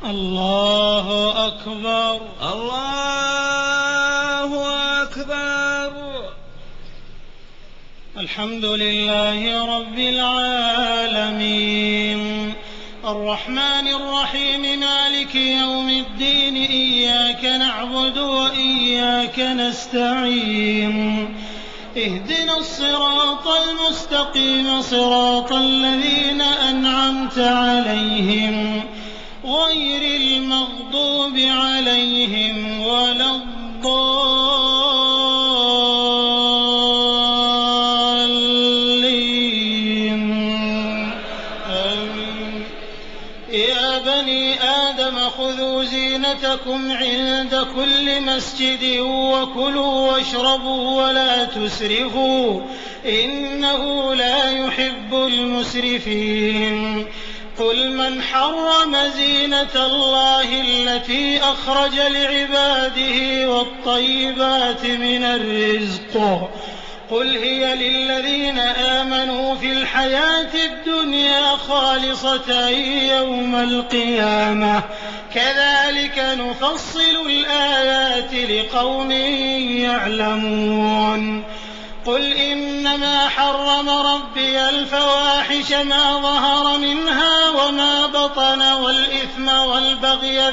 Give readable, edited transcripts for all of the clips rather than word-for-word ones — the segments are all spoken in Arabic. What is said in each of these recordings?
الله أكبر. الله أكبر. الحمد لله رب العالمين الرحمن الرحيم مالك يوم الدين إياك نعبد وإياك نستعين اهدنا الصراط المستقيم صراط الذين أنعمت عليهم غير المغضوب عليهم ولا الضالين. يا بني آدم خذوا زينتكم عند كل مسجد وكلوا واشربوا ولا تسرفوا إنه لا يحب المسرفين. قل من حرم زينة الله التي أخرج لعباده والطيبات من الرزق قل هي للذين آمنوا في الحياة الدنيا خالصة يوم القيامة كذلك نفصل الآيات لقوم يعلمون. قل إنما حرم ربي الفواحش ما ظهر منها وما بطن والإثم والبغي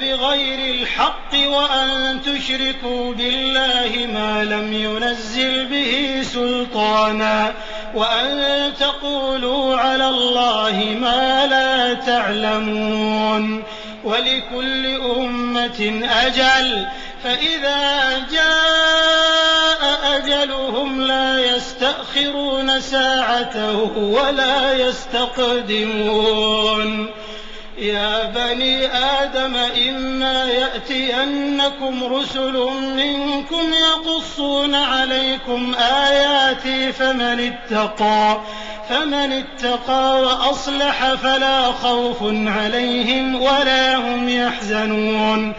بغير الحق وأن تشركوا بالله ما لم ينزل به سلطانا وأن تقولوا على الله ما لا تعلمون. ولكل أمة أجل فإذا جاء أجلهم لا يستأخرون ساعة ولا يستقدمون. يا بني آدم إما يأتينكم رسل منكم يقصون عليكم آياتي فمن اتقى وأصلح فلا خوف عليهم ولا هم يحزنون.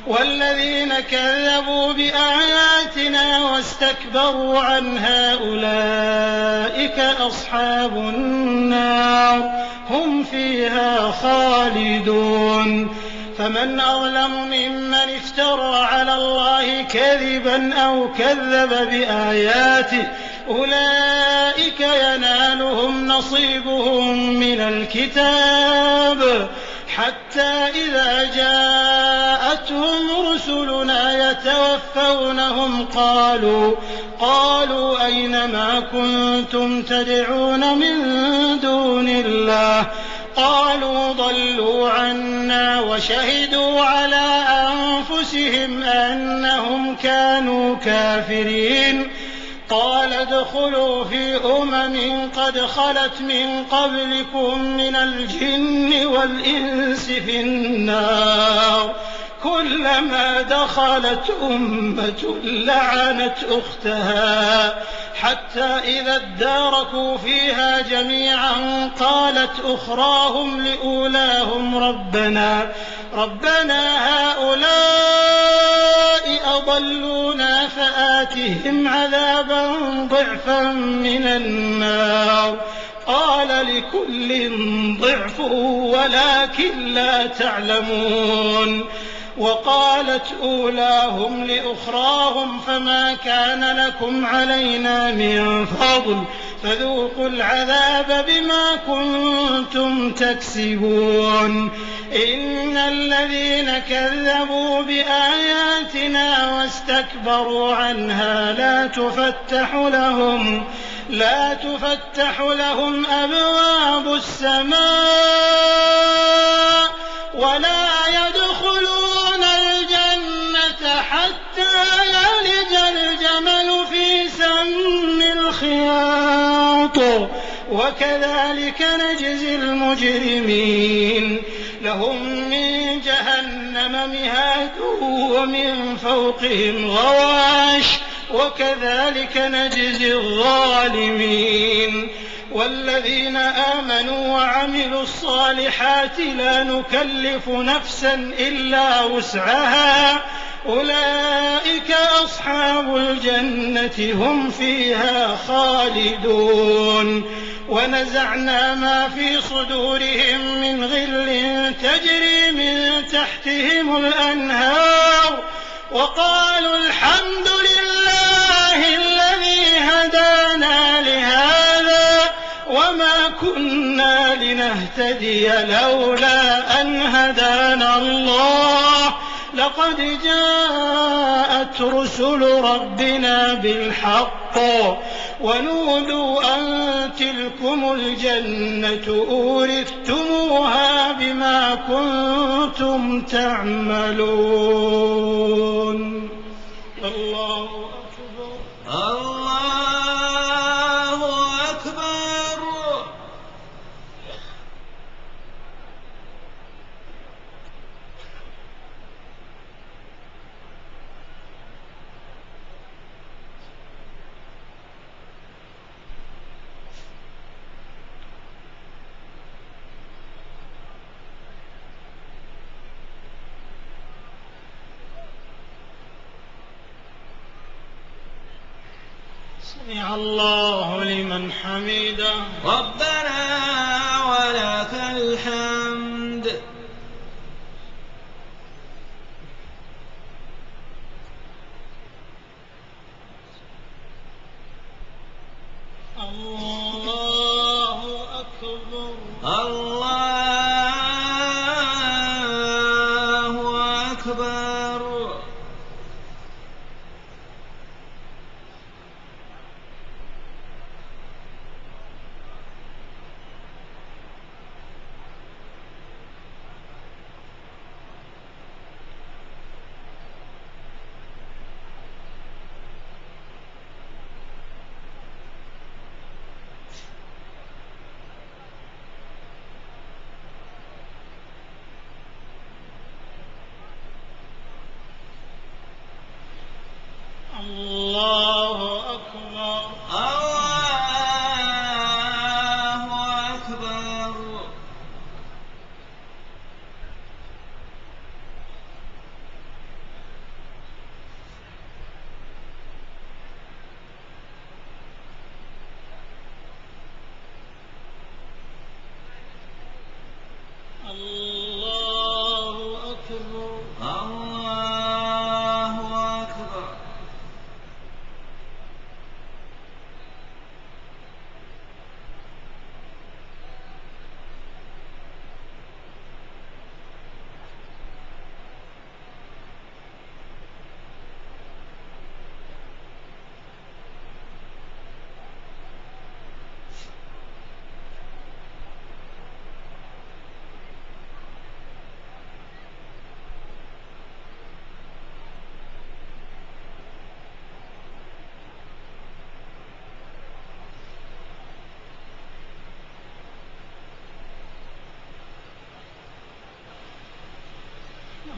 والذين كذبوا بآياتنا واستكبروا عنها أولئك أصحاب النار هم فيها خالدون. فمن أظلم ممن افترى على الله كذبا أو كذب بآياته أولئك ينالهم نصيبهم من الكتاب حتى إذا جاءتهم رسلنا يتوفونهم قالوا أين ما كنتم تدعون من دون الله قالوا ضلوا عنا وشهدوا على أنفسهم أنهم كانوا كافرين. قال ادخلوا في قد خلت من قبلكم من الجن والإنس في النار كلما دخلت أمة لعنت أختها حتى إذا اداركوا فيها جميعا قالت أخراهم لأولاهم ربنا هؤلاء أضلونا فآتهم عذابا ضعفا من النار قال لكل ضعف ولكن لا تعلمون. وقالت أولاهم لأخراهم فما كان لكم علينا من فضل فذوقوا العذاب بما كنتم تكسبون. إن الذين كذبوا بآياتنا واستكبروا عنها لا تفتح لهم أبواب السماء ولا يدخلون الجنة حتى يلج الجمل في سم الخياط وكذلك نجزي المجرمين. لهم من جهنم مهاد ومن فوقهم غواش وكذلك نجزي الظالمين. والذين آمنوا وعملوا الصالحات لا نكلف نفسا إلا وسعها أولئك أصحاب الجنة هم فيها خالدون. ونزعنا ما في صدورهم من غل تجري من تحتهم الأنهار وقالوا الحمد لله الذي هدانا لهذا وما كنا لنهتدي لولا أن هدانا الله لقد جاءت رسل ربنا بالحق ونودوا أن تلكم الجنة أورثتموها بما كنتم تعملون. الله أكبر. الله أكبر. سمع الله لمن حمده. ربنا ولك الحمد. الله أكبر. الله أكبر. الله أكبر. الله أكبر. الله أكبر. الله أكبر.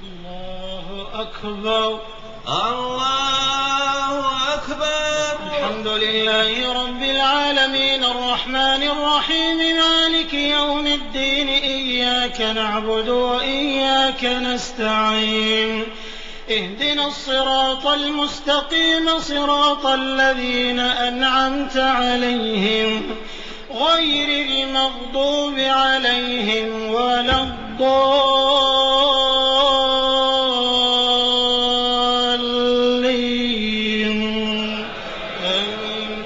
الله أكبر. الله أكبر. الحمد لله رب العالمين الرحمن الرحيم مالك يوم الدين إياك نعبد وإياك نستعين اهدنا الصراط المستقيم صراط الذين أنعمت عليهم غير المغضوب عليهم ولا الضالين. آمين.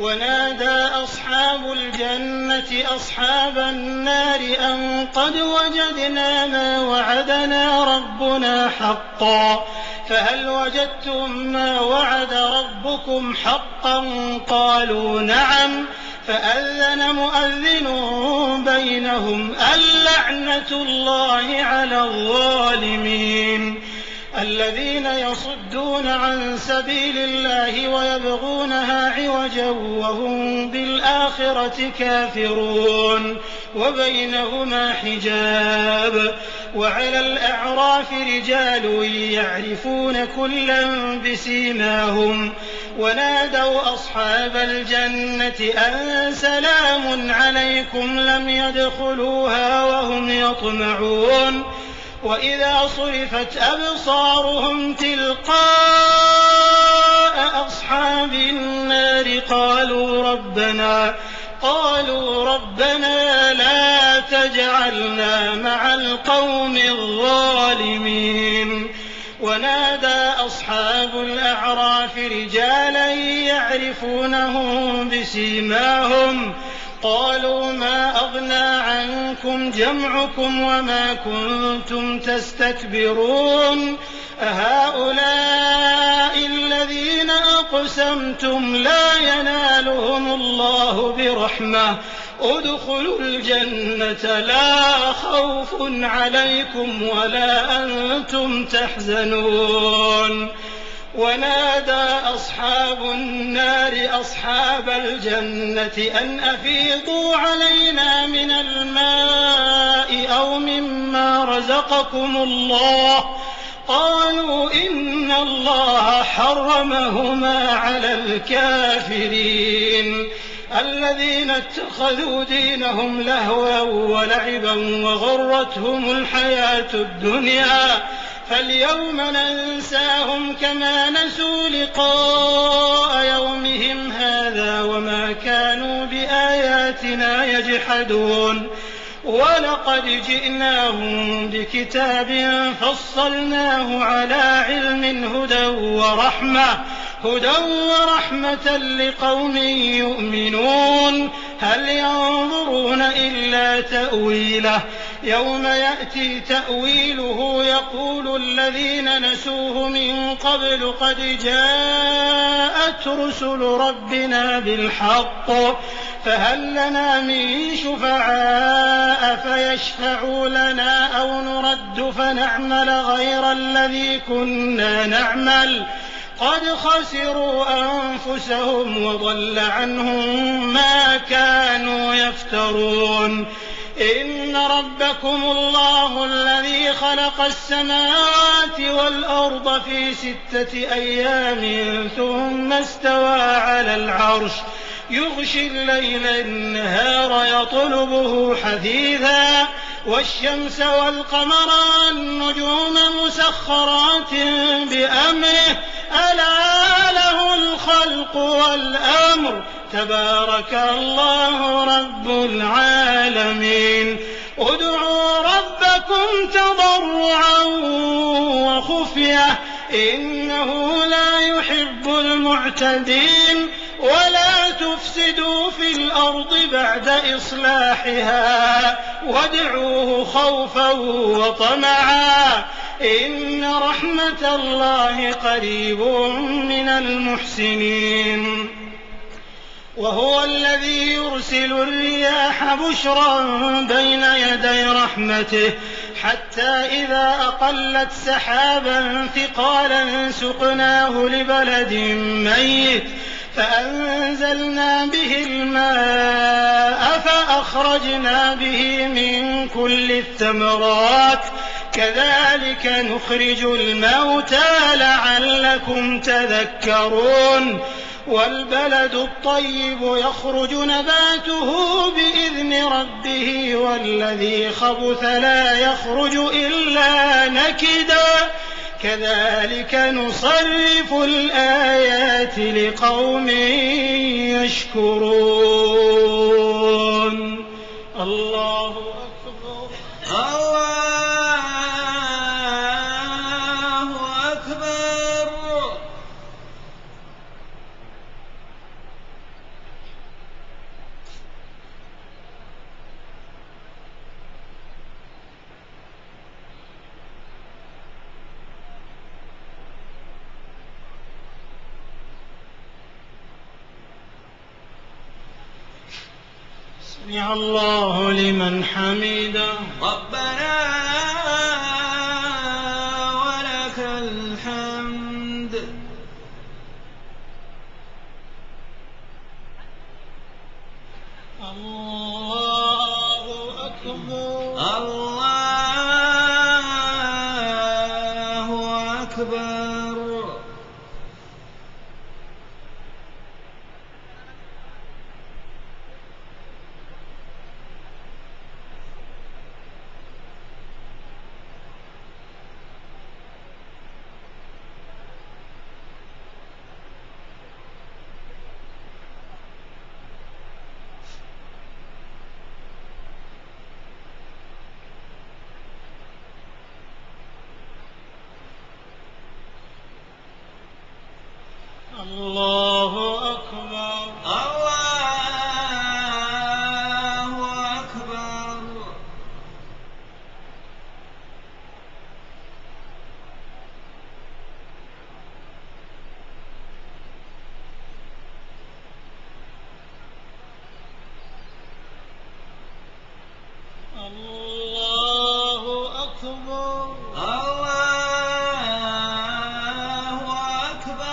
ونادى أصحاب الجنة أصحاب النار أن قد وجدنا ما وعدنا ربنا حقا فهل وجدتم ما وعد ربكم حقا قالوا نعم فأذن مؤذن بينهم اللعنة الله على الظالمين الذين يصدون عن سبيل الله ويبغونها عوجا وهم بالآخرة كافرون وبينهما حجاب وعلى الأعراف رجال يعرفون كلا بسيماهم ونادوا أصحاب الجنة أن سلام عليكم لم يدخلوها وهم يطمعون وإذا صرفت أبصارهم تلقاء أصحاب النار قالوا ربنا لا تجعلنا مع القوم الظالمين. ونادى أصحاب الأعراف رجالا يعرفونهم بسيماهم قالوا ما أغنى عنكم جمعكم وما كنتم تستكبرون أهؤلاء الذين أقسمتم لا ينالهم الله برحمة ادخلوا الجنة لا خوف عليكم ولا أنتم تحزنون. ونادى أصحاب النار أصحاب الجنة أن أفيضوا علينا من الماء أو مما رزقكم الله قالوا إن الله حرمهما على الكافرين الذين اتخذوا دينهم لهوا ولعبا وغرتهم الحياة الدنيا فاليوم ننساهم كما نسوا لقاء يومهم هذا وما كانوا بآياتنا يجحدون. ولقد جئناهم بكتاب فصلناه على علم هدى ورحمة لقوم يؤمنون. هل ينظرون إلا تأويله يوم يأتي تأويله يقول الذين نسوه من قبل قد جاءت رسل ربنا بالحق فهل لنا من شفعاء فيشفعوا لنا أو نرد فنعمل غير الذي كنا نعمل قد خسروا أنفسهم وضل عنهم ما كانوا يفترون. إن ربكم الله الذي خلق السماوات والأرض في 6 أيام ثم استوى على العرش يغشي الليل النهار يطلبه حثيثا والشمس والقمر والنجوم مسخرات بأمره ألا له الخلق والأمر تبارك الله رب العالمين. ادعوا ربكم تضرعا وخفية إنه لا يحب المعتدين ولا تفسدوا في الأرض بعد إصلاحها وادعوه خوفا وطمعا إن رحمة الله قريب من المحسنين. وهو الذي يرسل الرياح بشرا بين يدي رحمته حتى إذا أقلت سحابا ثقالا سقناه لبلد ميت فأنزلنا به الماء فأخرجنا به من كل الثمرات كذلك نخرج الموتى لعلكم تذكرون. والبلد الطيب يخرج نباته بإذن ربه والذي خبث لا يخرج إلا نكدا كذلك نصرف الآيات لقوم يشكرون. الله أكبر الله أكبر. سمع الله لمن حمده ربنا ولك الحمد. الله أكبر الله أكبر. الله أكبر. الله أكبر.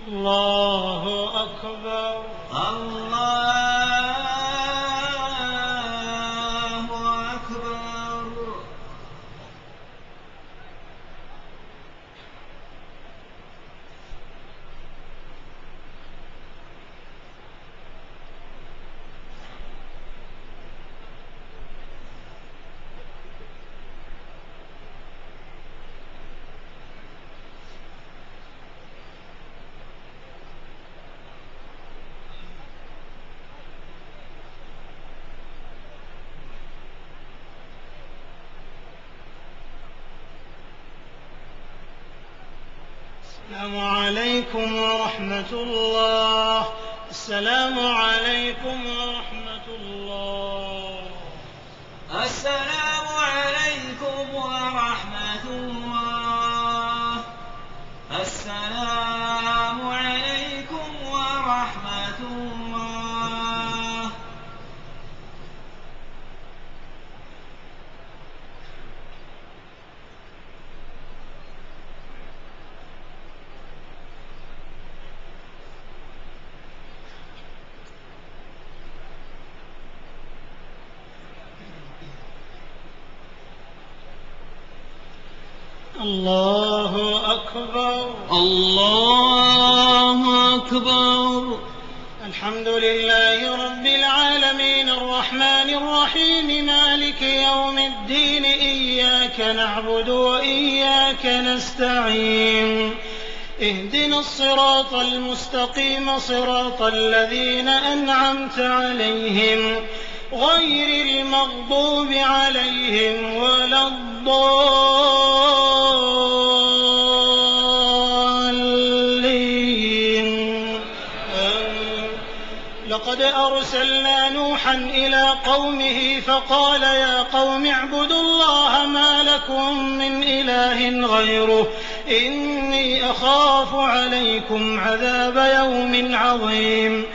الله أكبر. الله أكبر. السلام عليكم ورحمة الله. السلام عليكم ورحمة الله. السلام عليكم ورحمة الله. السلام عليكم ورحمة الله. الله أكبر. الله أكبر. الحمد لله رب العالمين الرحمن الرحيم مالك يوم الدين إياك نعبد وإياك نستعين اهدنا الصراط المستقيم صراط الذين أنعمت عليهم غير المغضوب عليهم ولا الضالين. لقد أرسلنا نوحا إلى قومه فقال يا قوم اعبدوا الله ما لكم من إله غيره إني أخاف عليكم عذاب يوم عظيم.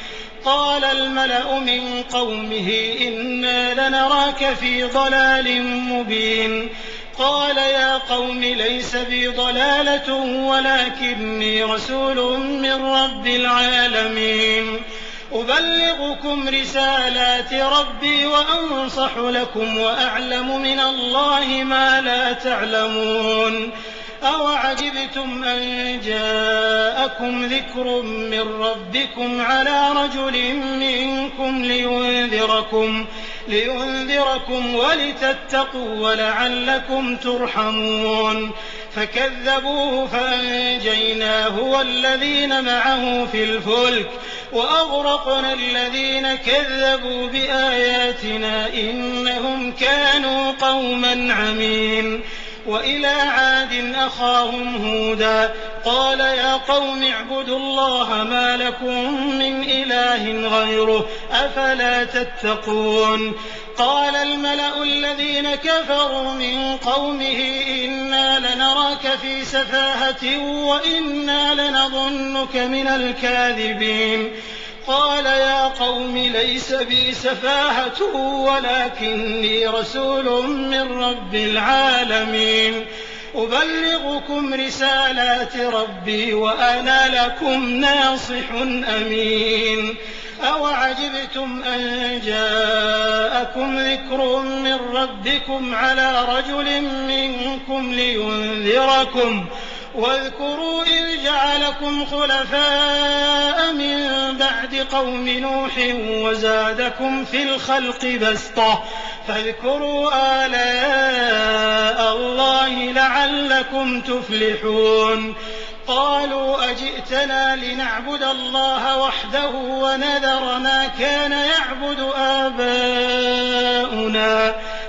قال الملأ من قومه إنا لنراك في ضلال مبين. قال يا قوم ليس بي ضلالة ولكني رسول من رب العالمين أبلغكم رسالات ربي وأنصح لكم وأعلم من الله ما لا تعلمون. أوعجبتم أن جاءكم ذكر من ربكم على رجل منكم لينذركم ولتتقوا ولعلكم ترحمون. فكذبوه فأنجيناه والذين معه في الفلك وأغرقنا الذين كذبوا بآياتنا إنهم كانوا قوما عمين. وإلى عاد أخاهم هودا قال يا قوم اعبدوا الله ما لكم من إله غيره أفلا تتقون. قال الملأ الذين كفروا من قومه إنا لنراك في سفاهة وإنا لنظنك من الكاذبين. قال يا قوم ليس بي سفاهة ولكني رسول من رب العالمين أبلغكم رسالات ربي وأنا لكم ناصح أمين. أوعجبتم أن جاءكم ذكر من ربكم على رجل منكم لينذركم واذكروا إذ جعلكم خلفاء من بعد قوم نوح وزادكم في الخلق بسطة فاذكروا آلاء الله لعلكم تفلحون. قالوا أجئتنا لنعبد الله وحده ونذر ما كان يعبد آباؤنا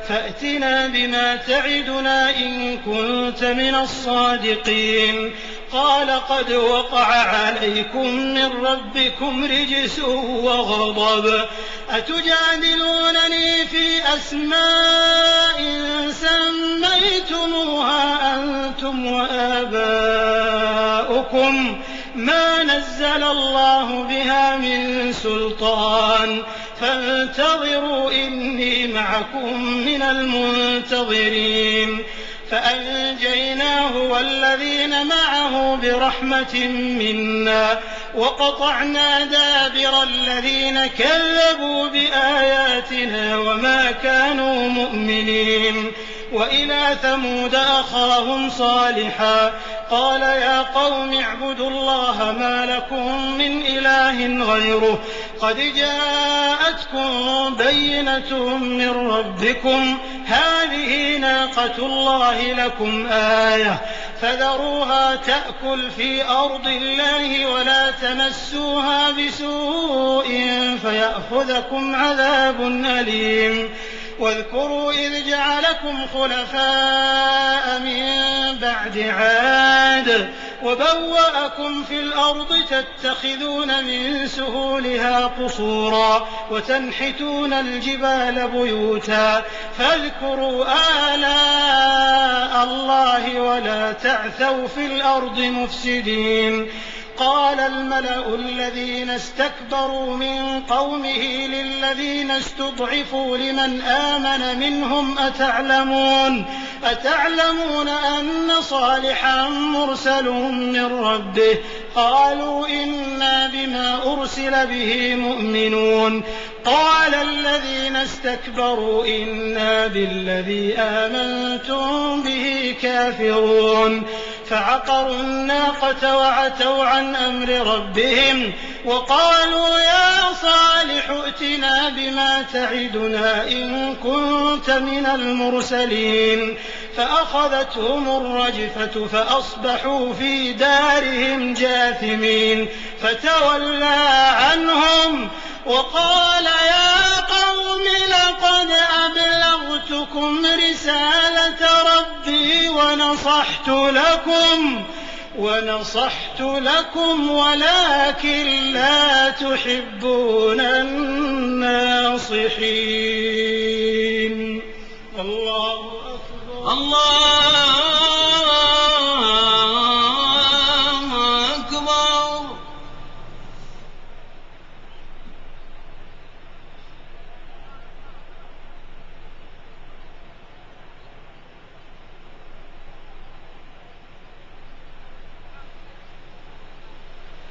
فأتنا بما تعدنا إن كنت من الصادقين قال قد وقع عليكم من ربكم رجس وغضب أتجادلونني في أسماء سميتموها أنتم وآباؤكم ما نزل الله بها من سلطان فانتظروا إني معكم من المنتظرين فأنجيناه والذين معه برحمة منا وقطعنا دابر الذين كذبوا بآياتنا وما كانوا مؤمنين وإلى ثمود أخاهم صالحا قال يا قوم اعبدوا الله ما لكم من إله غيره قد جاءتكم بينة من ربكم هذه ناقة الله لكم آية فذروها تأكل في أرض الله ولا تمسوها بسوء فيأخذكم عذاب أليم واذكروا إذ جعلكم خلفاء من بعد عاد وبوأكم في الأرض تتخذون من سهولها قصورا وتنحتون الجبال بيوتا فاذكروا آلاء الله ولا تعثوا في الأرض مفسدين قال الملأ الذين استكبروا من قومه للذين استضعفوا لمن آمن منهم أتعلمون أن صالحا مرسل من ربه قالوا إنا بما أرسل به مؤمنون قال الذين استكبروا إنا بالذي آمنتم به كافرون فعقروا الناقة وعتوا عن أمر ربهم وقالوا يا صالح ائتنا بما تعدنا إن كنت من المرسلين فأخذتهم الرجفة فأصبحوا في دارهم جاثمين فتولى عنهم وقال يا قوم لقد أبلغتكم رسالة ربي ونصحت لكم ولكن لا تحبون الناصحين. الله أكبر. الله أكبر.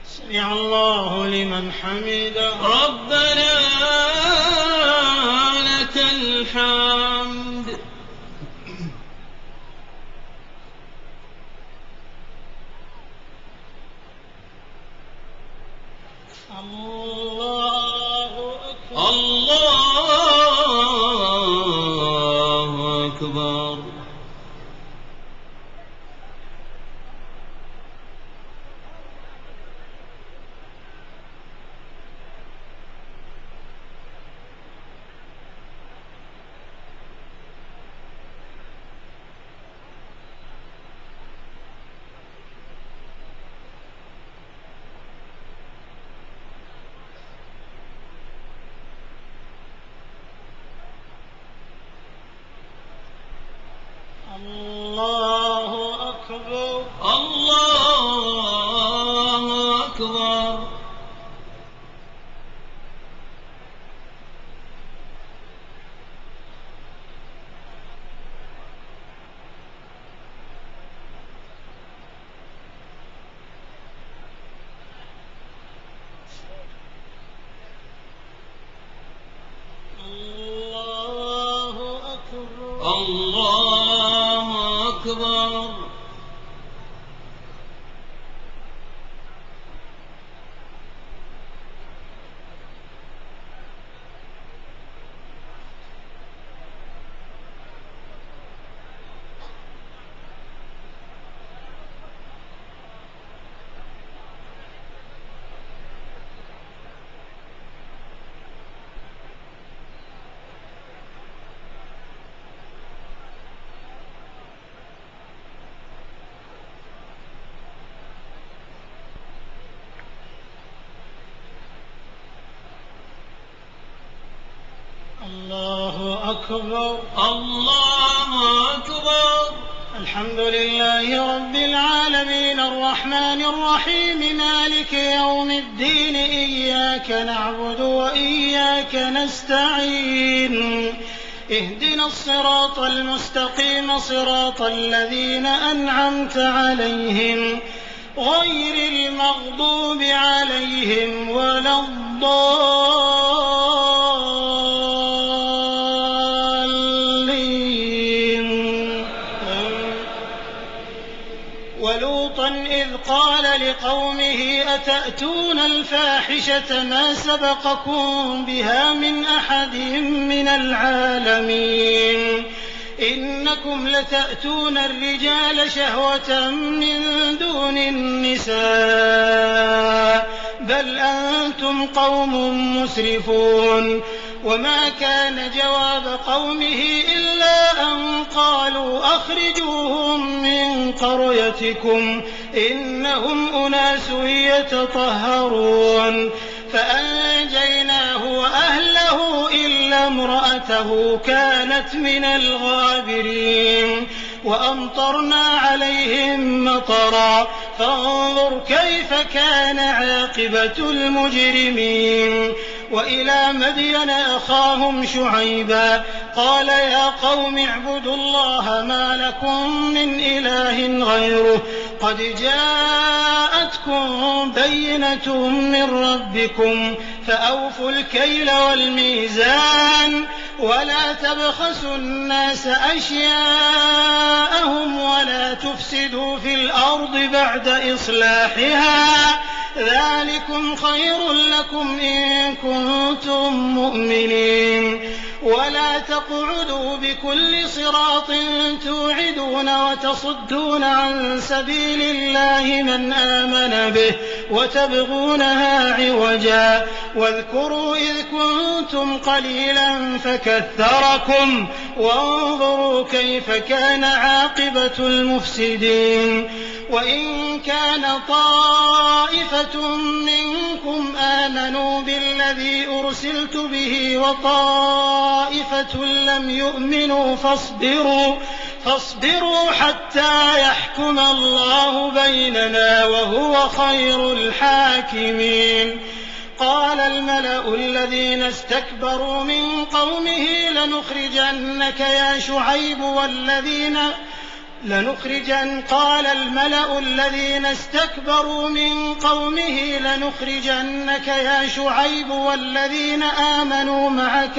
سمع الله لمن حمده. ربنا لك الحمد. الله أكبر. الله أكبر. الله أكبر. الله أكبر. الله أكبر. الله أكبر. الله أكبر. الله أكبر. الحمد لله رب العالمين الرحمن الرحيم مالك يوم الدين إياك نعبد وإياك نستعين اهدنا الصراط المستقيم صراط الذين أنعمت عليهم غير المغضوب عليهم ولا الضالين. ولوطا إذ قال لقومه أتأتون الفاحشة ما سبقكم بها من أحد من العالمين إنكم لتأتون الرجال شهوة من دون النساء بل أنتم قوم مسرفون. وما كان جواب قومه إلا أن قالوا أخرجوهم من قريتكم إنهم أناس يتطهرون. فأنجيناه وأهله إلا امرأته كانت من الغابرين وأمطرنا عليهم مطرا فانظر كيف كان عاقبة المجرمين. وإلى مدين أخاهم شعيبا قال يا قوم اعبدوا الله ما لكم من إله غيره قد جاءتكم بينة من ربكم فأوفوا الكيل والميزان ولا تبخسوا الناس أشياءهم ولا تفسدوا في الأرض بعد إصلاحها ذلكم خير لكم إن كنتم مؤمنين. ولا تقعدوا بكل صراط توعدون وتصدون عن سبيل الله من آمن به وتبغونها عوجا واذكروا إذ كنتم قليلا فكثركم وانظروا كيف كان عاقبة المفسدين. وإن كان طائفة منكم آمنوا بالذي أرسلت به وطائفة لم يؤمنوا فاصبروا حتى يحكم الله بيننا وهو خير الحاكمين. قال الملأ الذين استكبروا من قومه لنخرجنك يا شعيب قال الملأ الذين استكبروا من قومه لنخرجنك يا شعيب والذين آمنوا معك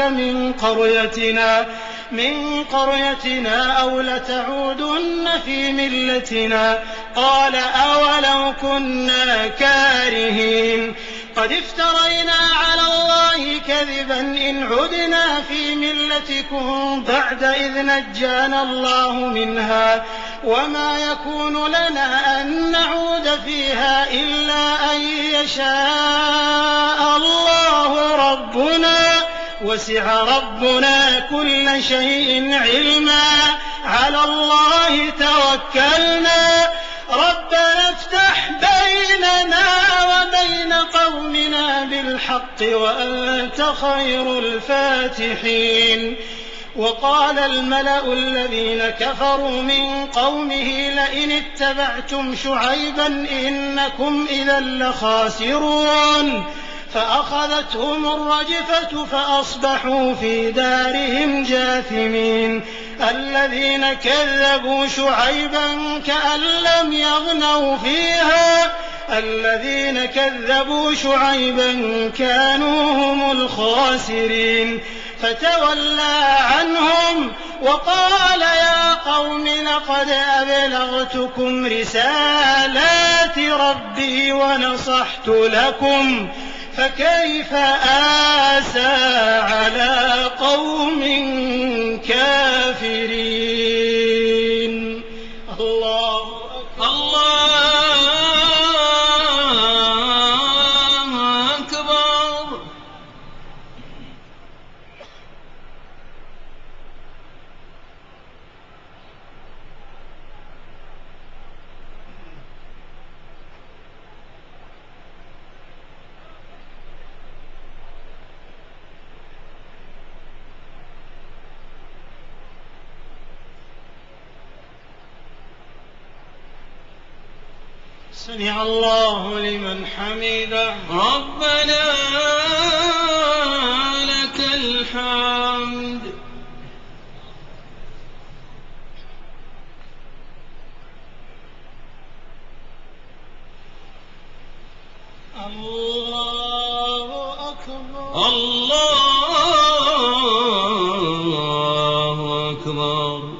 من قريتنا أو لتعودن في ملتنا قال أولو كنا كارهين قد افترينا على الله كذبا إن عدنا في ملتكم بعد إذ نجانا الله منها وما يكون لنا أن نعود فيها إلا أن يشاء الله ربنا وسع ربنا كل شيء علما على الله توكلنا ربنا افتح بيننا وبين قومنا بالحق وأنت خير الفاتحين. وقال الملأ الذين كفروا من قومه لئن اتبعتم شعيبا إنكم إذا لخاسرون فأخذتهم الرجفة فأصبحوا في دارهم جاثمين. الذين كذبوا شعيبا كأن لم يغنوا فيها الذين كذبوا شعيبا كانوا هم الخاسرين. فتولى عنهم وقال يا قوم لقد أبلغتكم رسالات ربي ونصحت لكم فكيف آسى على قوم كافرين. الله أكبر. الله أكبر. سمع الله لمن حمده. ربنا لك الحمد. الله أكبر. الله أكبر.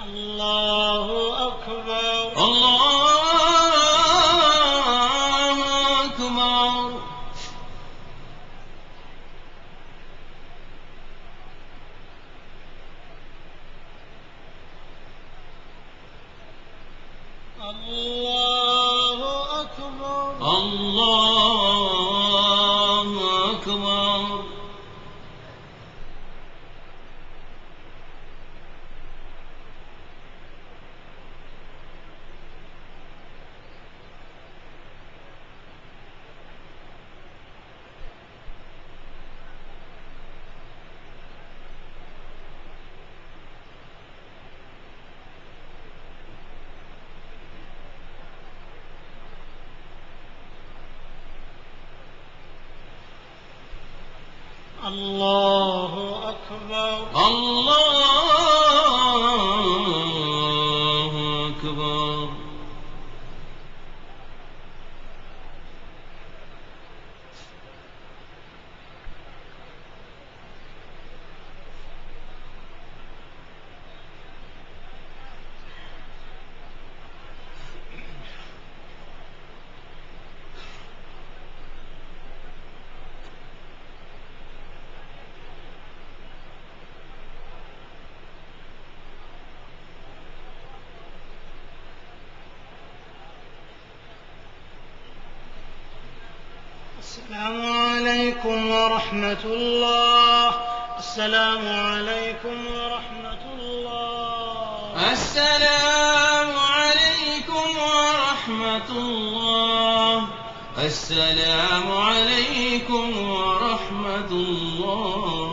الله أكبر. الله أكبر. الله أكبر. الله أكبر. الله أكبر. الله أكبر. السلام عليكم ورحمة الله. السلام عليكم ورحمة الله. السلام عليكم ورحمة الله. السلام عليكم ورحمة الله.